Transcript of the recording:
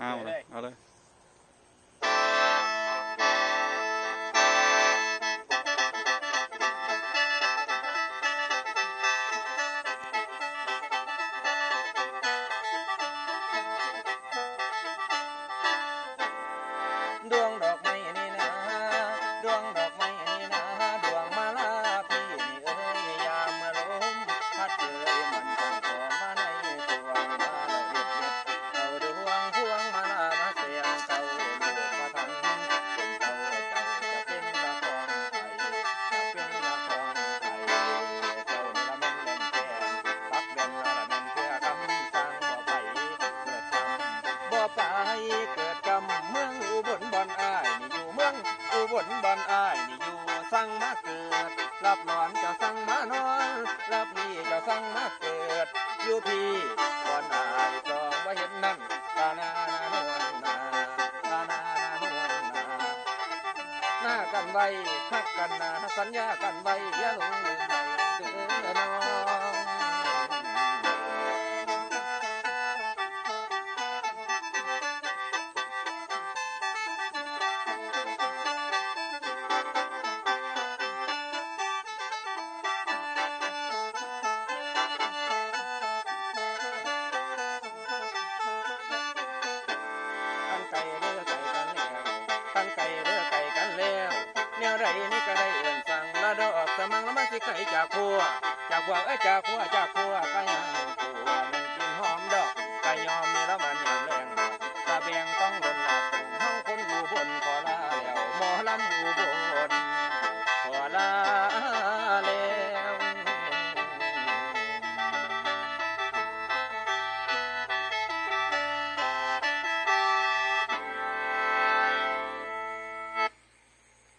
เอาเลยเอาเลยดวงดอกไม้นี่นะดวงดอกไม้นี่นะดวงมาลาพี่นี่เอ้ยยามมาลมพัดเจยมันก็ขอมาในสวงมาเราเด็ดเอาดวงพวงมาลามาเสียงเจ้าลูกประทันเป็นเจ้าจะเป็นละครไทยจะเป็นละครไทยเจ้านี่ละมันเล่นแก่ปักเด่นละแม่นเพื่อคำสั่งบ่ไปเกิดกรรมเมืองอุบลบ่อนอ้ายนี่อยู่เมืองอุบลบ่อนอ้ายนี่อยู่สั่งมาเกิดรับนอนจะสั่งมานอนรับนี่จะสั่งมาเกิดอยู่พี่บ่อนอ้ายสองว่าเห็นนั่นตาหน้านวลนาตาหน้านวลนาหน้ากันไว้ฮักกันนาสัญญากันไว้อย่าหลงลืมไปเด้อน้องตั้งไก่เด้อไก่กันแล้วแนวไรนี่ก็ได้เอื่นสั่งละดอกสมังละมันสิไก่จากพัวเอ้ยจากพัวไก่